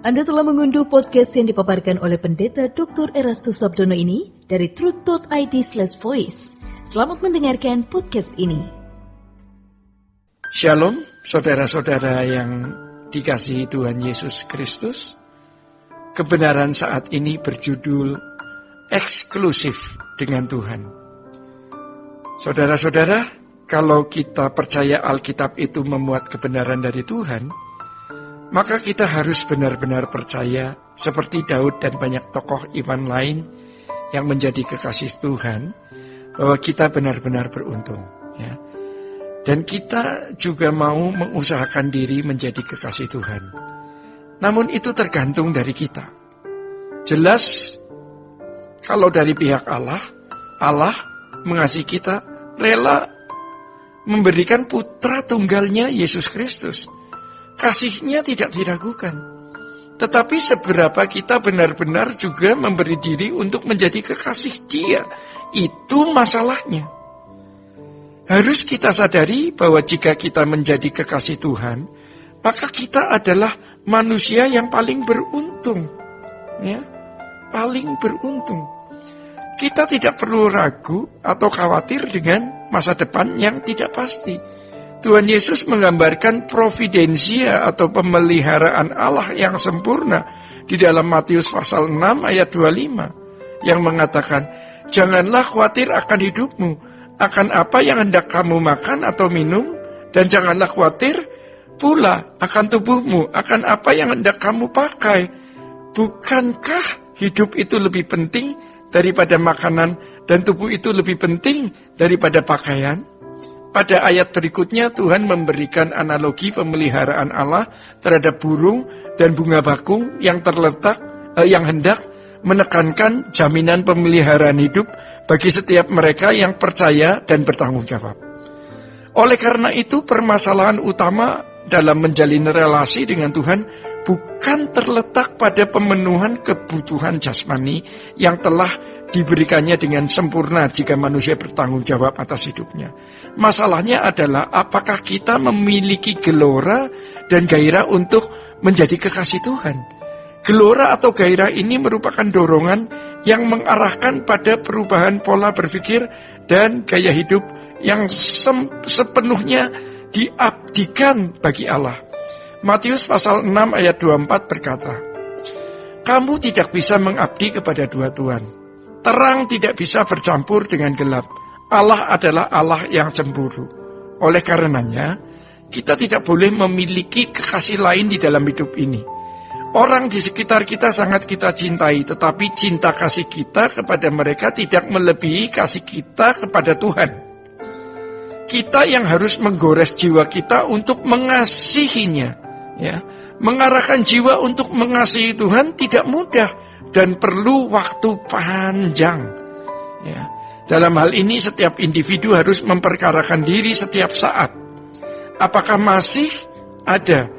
Anda telah mengunduh podcast yang dipaparkan oleh Pendeta Dr. Erastus Sabdono ini dari truth.id/voice. Selamat mendengarkan podcast ini. Shalom, saudara-saudara yang dikasihi Tuhan Yesus Kristus. Kebenaran saat ini berjudul eksklusif dengan Tuhan. Saudara-saudara, kalau kita percaya Alkitab itu memuat kebenaran dari Tuhan, maka kita harus benar-benar percaya seperti Daud dan banyak tokoh iman lain yang menjadi kekasih Tuhan, bahwa kita benar-benar beruntung, ya. Dan kita juga mau mengusahakan diri menjadi kekasih Tuhan. Namun itu tergantung dari kita. Jelas, kalau dari pihak Allah mengasihi kita, rela memberikan putra tunggalnya Yesus Kristus. Kasihnya tidak diragukan. Tetapi seberapa kita benar-benar juga memberi diri untuk menjadi kekasih Dia, itu masalahnya. Harus kita sadari bahwa jika kita menjadi kekasih Tuhan, maka kita adalah manusia yang paling beruntung, ya, paling beruntung. Kita tidak perlu ragu atau khawatir dengan masa depan yang tidak pasti. Tuhan Yesus menggambarkan providensia atau pemeliharaan Allah yang sempurna di dalam Matius pasal 6 ayat 25 yang mengatakan, "Janganlah khawatir akan hidupmu, akan apa yang hendak kamu makan atau minum, dan janganlah khawatir pula akan tubuhmu, akan apa yang hendak kamu pakai. Bukankah hidup itu lebih penting daripada makanan dan tubuh itu lebih penting daripada pakaian?" Pada ayat berikutnya Tuhan memberikan analogi pemeliharaan Allah terhadap burung dan bunga bakung yang yang hendak menekankan jaminan pemeliharaan hidup bagi setiap mereka yang percaya dan bertanggung jawab. Oleh karena itu, permasalahan utama dalam menjalin relasi dengan Tuhan bukan terletak pada pemenuhan kebutuhan jasmani yang telah diberikannya dengan sempurna jika manusia bertanggung jawab atas hidupnya. Masalahnya adalah apakah kita memiliki gelora dan gairah untuk menjadi kekasih Tuhan. Gelora atau gairah ini merupakan dorongan yang mengarahkan pada perubahan pola berpikir dan gaya hidup yang sepenuhnya diabdikan bagi Allah. Matius pasal 6 ayat 24 berkata, "Kamu tidak bisa mengabdi kepada dua tuan. Terang tidak bisa bercampur dengan gelap. Allah adalah Allah yang cemburu. Oleh karenanya, kita tidak boleh memiliki kekasih lain di dalam hidup ini. Orang di sekitar kita sangat kita cintai, tetapi cinta kasih kita kepada mereka tidak melebihi kasih kita kepada Tuhan. Kita yang harus menggores jiwa kita untuk mengasihinya, ya. Mengarahkan jiwa untuk mengasihi Tuhan tidak mudah dan perlu waktu panjang, ya. Dalam hal ini setiap individu harus memperkarakan diri setiap saat. Apakah masih ada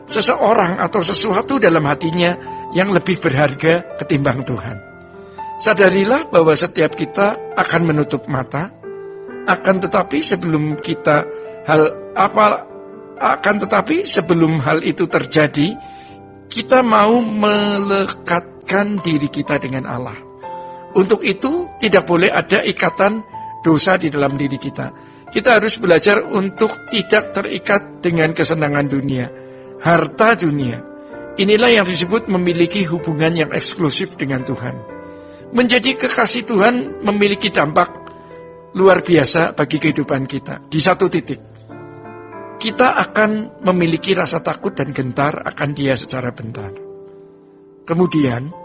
seseorang atau sesuatu dalam hatinya yang lebih berharga ketimbang Tuhan? Sadarilah bahwa setiap kita akan menutup mata, akan tetapi sebelum hal itu terjadi, kita mau melekatkan diri kita dengan Allah. Untuk itu tidak boleh ada ikatan dosa di dalam diri kita. Kita harus belajar untuk tidak terikat dengan kesenangan dunia, harta dunia. Inilah yang disebut memiliki hubungan yang eksklusif dengan Tuhan. Menjadi kekasih Tuhan memiliki dampak luar biasa bagi kehidupan kita. Di satu titik, kita akan memiliki rasa takut dan gentar akan Dia secara bentar. Kemudian,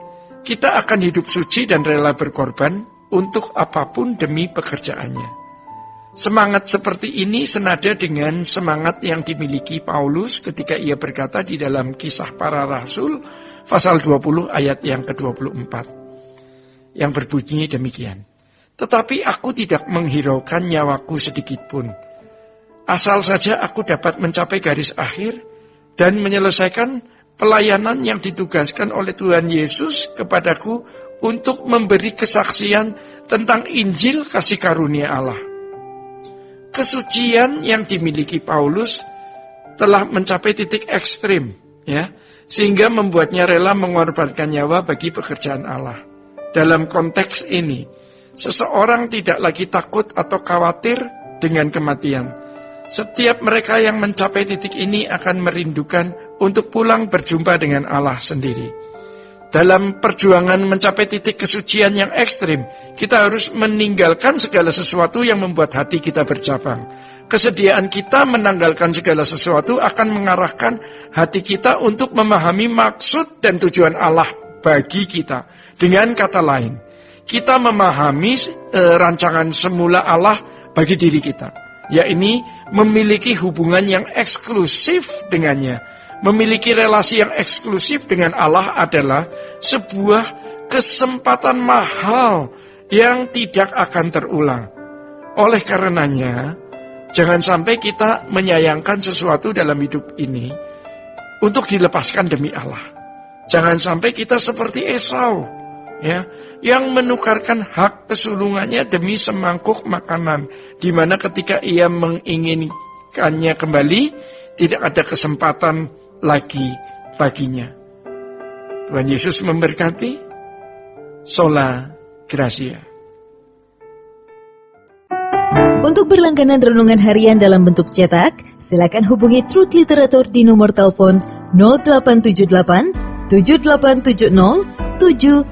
kita akan hidup suci dan rela berkorban untuk apapun demi pekerjaannya. Semangat seperti ini senada dengan semangat yang dimiliki Paulus ketika ia berkata di dalam Kisah Para Rasul, pasal 20 ayat yang ke-24, yang berbunyi demikian. "Tetapi aku tidak menghiraukan nyawaku sedikitpun. Asal saja aku dapat mencapai garis akhir dan menyelesaikan pelayanan yang ditugaskan oleh Tuhan Yesus kepadaku untuk memberi kesaksian tentang Injil kasih karunia Allah." Kesucian yang dimiliki Paulus telah mencapai titik ekstrim, ya. sehingga membuatnya rela mengorbankan nyawa bagi pekerjaan Allah. Dalam konteks ini, seseorang tidak lagi takut atau khawatir dengan kematian. Setiap mereka yang mencapai titik ini akan merindukan untuk pulang berjumpa dengan Allah sendiri. Dalam perjuangan mencapai titik kesucian yang ekstrim, kita harus meninggalkan segala sesuatu yang membuat hati kita bercabang. Kesediaan kita menanggalkan segala sesuatu akan mengarahkan hati kita untuk memahami maksud dan tujuan Allah bagi kita. Dengan kata lain, kita memahami rancangan semula Allah bagi diri kita, yaitu memiliki hubungan yang eksklusif dengannya. Memiliki relasi yang eksklusif dengan Allah adalah sebuah kesempatan mahal yang tidak akan terulang. Oleh karenanya, jangan sampai kita menyayangkan sesuatu dalam hidup ini untuk dilepaskan demi Allah. Jangan sampai kita seperti Esau, yang menukarkan hak kesulungannya demi semangkuk makanan, di mana ketika ia menginginkannya kembali, tidak ada kesempatan lagi baginya. Tuhan Yesus memberkati. Sola Gracia. Untuk berlangganan renungan harian dalam bentuk cetak, silakan hubungi Truth Literatur di nomor telepon 0878 7870 7000.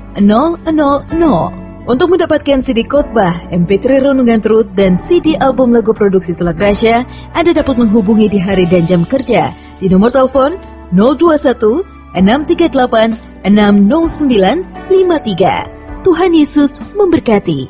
Untuk mendapatkan CD khotbah, MP3 renungan Truth, dan CD album lagu produksi Sola Gracia, Anda dapat menghubungi di hari dan jam kerja di nomor telepon 021 638 60953. Tuhan Yesus memberkati.